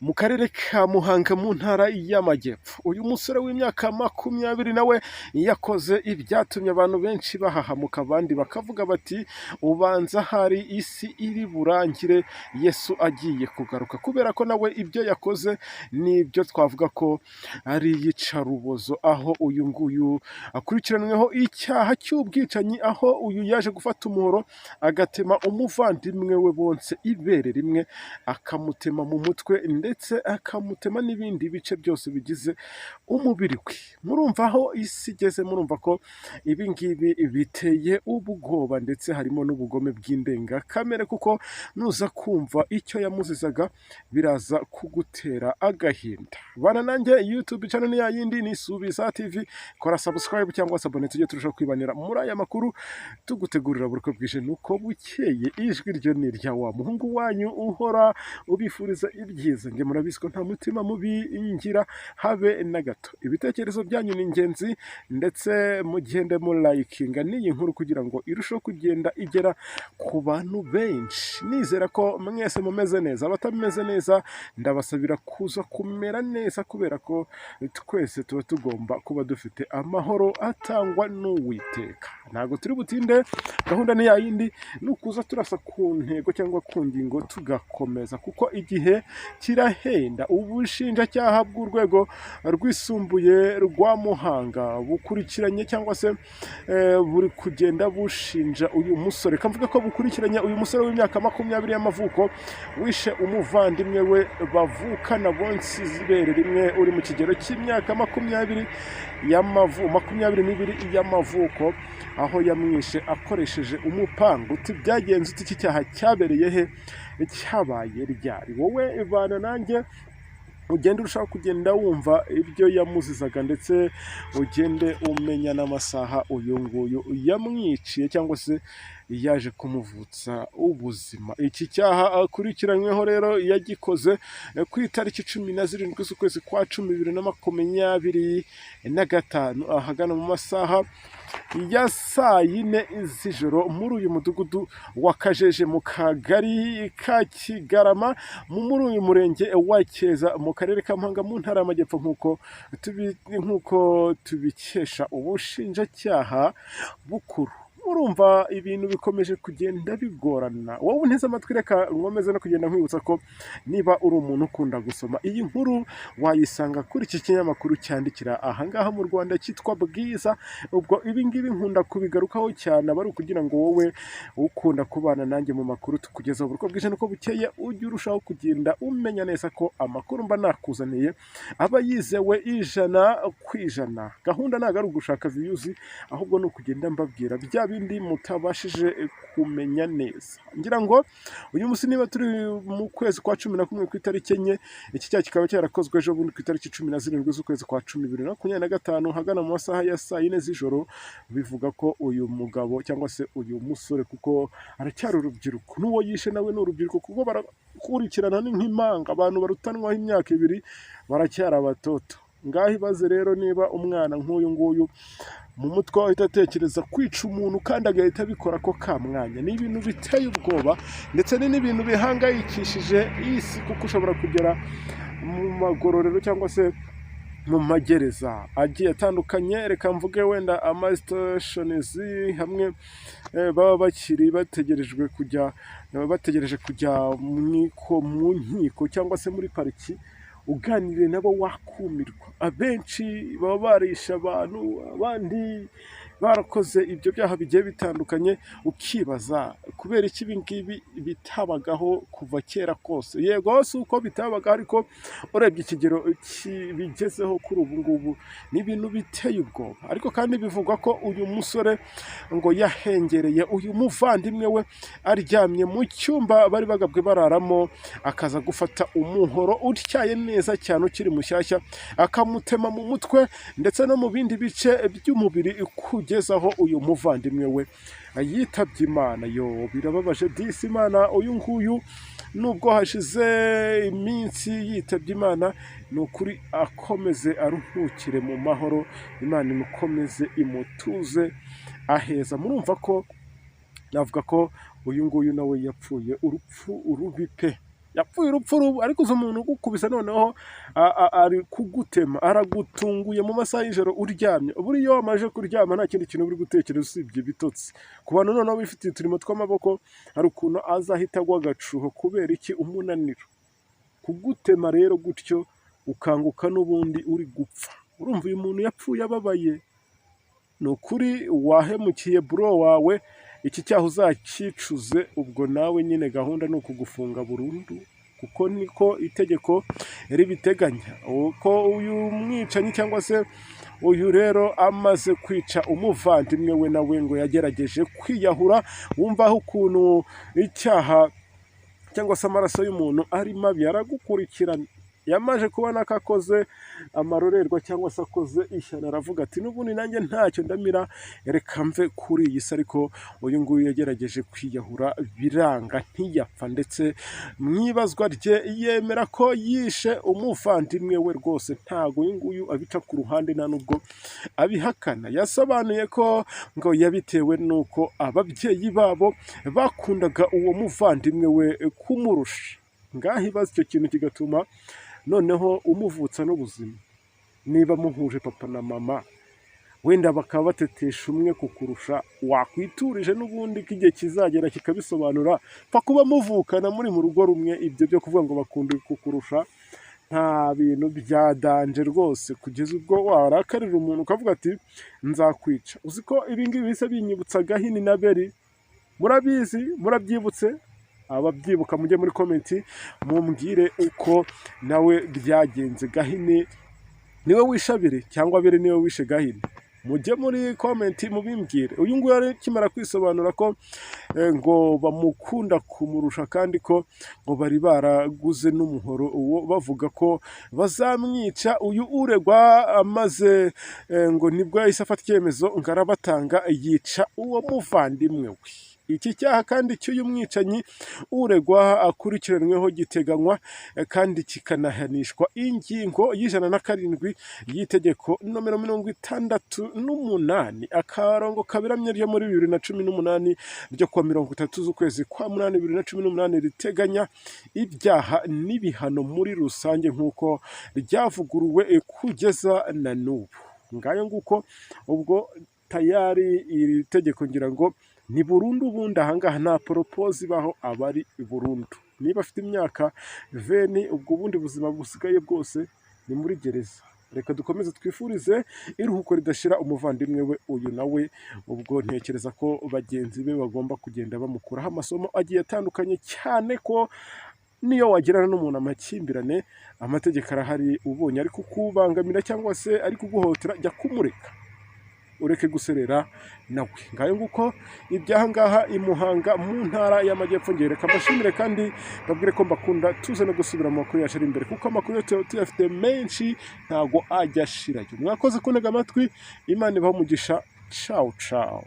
Mu karere ka Muhanga mu ntara y'Amajyepfo, uyu musore w'imyaka 20 nawe yakoze ibyatumye abantu benshi bahahamuka, abandi bakavuga bati ubanza hari isi iri burangire Yesu agiye kugaruka, kubera ko nawe ibyo yakoze nibyo twavuga ko ari iyicarubozo, aho uyu nguyu akurikiranyweho icyaha cy'ubwicanyi, aho uyu yaje gufata umuhoro agatema umuvandimwe we bonse ibere rimwe, akamutema mu mutwe ndetse akamutema n'ibindi bice byose bigize umubiri we. Murumva aho isi igeze, murumva ko ibi ngibi biteye ubwoba ndetse harimo n'ubugome bw'indengakamere, kuko nuza kumva icyo yamuzizaga biraza kugutera agahinda. Bana nanjye YouTube channel ya yindi ni Subiza TV, kora subscribe cyangwa se abone, tujye turushaho kwibanira muri aya makuru tugutegurira buri uko bwije nuko bukeye. Ijwi ryo ni rya wa muhungu wanyu uhora ubifuriza ibyiza. Nge murabizi ko nta mutima mubi ngira habe na gato. Ibitekerezo byanyu ni ingenzi, ndetse mugende mu likinga n'iyi nkuru kugira ngo irusheho kugenda igera ku bantu benshi. Nizera ko mwese mumeze neza, abatameze neza ndabasabira kuza kumera neza, kubera ko twese tuba tugomba kuba dufite amahoro atangwa n'Uwiteka. Ntabwo turi butinde, gahunda ni yayindi, nukuza turasa ku ntego cyangwa ku ngingo tugakomeza, kuko igihe kirahenda. Ubushinjacyaha bw'urwego rwisumbuye rwa Muhanga bukurikiranye cyangwa se buri kugenda bushinja uyu musore, kavuga ko bukurikiranye uyu musore w'imyaka 20 y'amavuko wishe umuvandimwe we bavukana bonse ibere rimwe, uri mu kigero cy'imyaka 22 y'amavuko, aho yamwishe akoresheje umupanga. Uti byagenze uti iki cyaha cyabereye he, cyabaye ryari? Wowe bana nanjye ugende urushaho kugenda wumva ibyo yamuzizaga, ndetse ugende umenya n'amasaha uyu nguyu yamwiciye cyangwa se yaje kumuvutsa ubuzima. Iki cyaha akurikiranyweho rero yagikoze ku itariki 17 z'ukwezi kwa 10 2025, ahagana mu masaha ya saa 4 z'ijoro muri uyu mudugudu wa Kajeje mu kagari ka Kigarama muri uyu murenge wa Cyeza mu karere ka Muhanga mu ntara y'Amajyepfo, nk'uko tubikesha ubushinjacyaha bukuru. Urumva ibintu bikomeje kugenda bigorana. Wowe unteze amatwi, reka nkomeze no kugenda nkwibutsa ko niba uri umuntu ukunda gusoma, iyi nkuru wayisanga kuri iki kinyamakuru cyandikira ahangaha mu Rwanda cyitwa Bwiza. Ubwo ibi ngibi nkunda kubigarukaho cyane, aba ari ukugira ngo wowe ukunda kubana nanjye mu makuru tukugezaho buri uko bwije nuko bukeye, ujye urushaho kugenda umenya neza ko amakuru mba nakuzaniye aba yizewe 100%. Gahunda ntabwo ari ugushaka views, ahubwo ni ukugenda mbabwira bya bindi mutabashije kumenya neza. Ngira ngo uyu munsi niba turi mu kwezi kwa 11 ku itariki 4, iki cyaha kikaba cyarakozwe ejo bundi ku itariki 17 z'ukwezi kwa 10 2025, hagana mu masaha ya saa 4 z'ijoro. Bivuga ko uyu mugabo cyangwa se uyu musore, kuko aracyari urubyiruko, n'uwo yishe nawe ni urubyiruko, kuko barakurikirana nk'impanga, abantu barutanwaho imyaka 2 baracyari abatoto. Ngaho ibaze rero niba umwana nk'uyu nguyu mu mutwe ahita atekereza kwica umuntu kandi agahita abikora ko kamwanya. Ni ibintu biteye ubwoba, ndetse ni n'ibintu bihangayikishije isi, kuko ushobora kugera mu magororero cyangwa se mu magereza agiye atandukanye. Reka mvuge wenda amasitations hamwe baba bakiri bategereje kujya mu nkiko cyangwa se muri pariki, uganire nabo wakumirwa. Abenshi baba barisha abantu, abandi barakoze ibyo byaha bigiye bitandukanye, ukibaza kubera iki ibi ngibi bitabagaho kuva kera kose. Yego si uko bitabagaho, ariko urebye ikigero bigezeho kuri ubu ngubu ni ibintu biteye ubwoba. Ariko kandi bivugwa ko uyu musore ngo yahengereye uyu muvandimwe we aryamye mu cyumba bari bagabwe bararamo, akaza gufata umuhoro utyaye neza cyane ukiri mushyashya, akamutema mu mutwe ndetse no mu bindi bice by'umubiri, kugezaho uyu muvandimwe we yitabye Imana. Yo, birababaje disi. Imana uyu nguyu nubwo hashize iminsi yitabye Imana, ni ukuri akomeze aruhukire mu mahoro, Imana imukomeze imutuze aheza. Murumva ko navuga ko uyu nguyu nawe yapfuye urupfu rubi pe. yapfuye urupfu rubi, ariko uzi umuntu ugukubise noneho ari kugutema, aragutunguye mu masaha y'ijoro uryamye. Buriya iyo wamaze kuryama nta kindi kintu uri gutekereza usibye ibitotsi. Ku bantu noneho bifitiye uturimo tw'amaboko, hari ukuntu azahita agwa agacuho kubera iki? Umunaniro. Kugutema rero gutyo ukanguka n'ubundi uri gupfa. Urumva uyu muntu yapfuye ababaye. Ni ukuri wahemukiye bro wawe, iki cyaha uzakicuze, ubwo nawe nyine gahunda ni ukugufunga burundu, kuko niko itegeko ribiteganya. Uko uyu mwicanyi cyangwa se uyu rero amaze kwica umuvandimwe we, nawe ngo yagerageje kwiyahura. Wumvaho ukuntu icyaha cyangwa se amaraso y'umuntu ari mabi, aragukurikirana. Yamaje kubona ko akoze amarorerwa cyangwa se akoze ishyano, aravuga ati n'ubundi nanjye ntacyo ndamira, reka mve kuri iyi si. Ariko uyu nguyu yagerageje kwiyahura biranga, ntiyapfa, ndetse mu ibazwa rye yemera ko yishe umuvandimwe we. Rwose ntabwo uyu nguyu abica ku ruhande, nta nubwo abihakana. Yasobanuye ko ngo yabitewe n'uko ababyeyi babo bakundaga uwo muvandimwe we kumurusha. Ngaho ibaze icyo kintu kigatuma noneho umuvutsa n'ubuzima. Niba muhuje papa na mama, wenda bakaba batetesha umwe kukurusha, wakwiturije n'ubundi ko igihe kizagera kikabisobanura. Pfa kuba muvukana muri mu rugo rumwe, ibyo byo kuvuga ngo bakunda kukurusha nta bintu bya danje rwose, kugeza ubwo warakarira umuntu ukavuga ati nzakwica. Uzi ko ibi ngibi bisa binyibutsa Gahini na Beri? Murabizi? Murabyibutse? Ababyibuka mujye muri komenti mumbwire uko nawe byagenze. Gahini niwe wishe Abeli cyangwa Abeli niwe wishe Gahini? Mujye muri komenti mubimbwire. Uyu nguyu yari kimara kwisobanura ko ngo bamukunda kumurusha, kandi ko ngo bari baraguze n'umuhoro uwo, bavuga ko bazamwica. Uyu uregwa amaze ngo nibwo yahise afata icyemezo ngo arabatanga, yica uwo muvandimwe we. Iki cyaha kandi cy'uyu mwicanyi uregwa akurikiranyweho giteganywa kandi kikanahanishwa ingingo y'107 y'itegeko nomero 68 akarongo kabiramye ryo muri 2018 ryo kuwa 30 z'ukwezi kwa 8 2018 riteganya ibyaha n'ibihano muri rusange nk'uko ryavuguruwe kugeza na n'ubu. Ngayo nguko ubwo tayari iri tegeko ngira ngo ni burundu. Ubundi ahangaha nta poropozi ibaho, abari burundu. Niba afite imyaka 20, ubwo ubundi buzima busigaye bwose ni muri gereza. Reka dukomeze twifurize iruhuko ridashira umuvandimwe we uyu. Nawe ubwo ntekereza ko bagenzi be bagomba kugenda bamukuraho amasomo agiye atandukanye, cyane ko niyo wagirana n'umuntu amakimbirane, amategeko arahari. Ubonye ari kukubangamira cyangwa se ari kuguhotera, jya kumureka, ureke guserera nawe. Ngayo nguko ibyaha ngaha i Muhanga mu ntara y'Amajyepfo. Reka mbashimire kandi babwire ko mbakunda, tuze no gusubira mu makuru yacu ari imbere, kuko amakuru yo tuyafite menshi ntago ajya ashirayo. Mwakoze kuntega amatwi, Imana ibahe umugisha. Ciao ciao.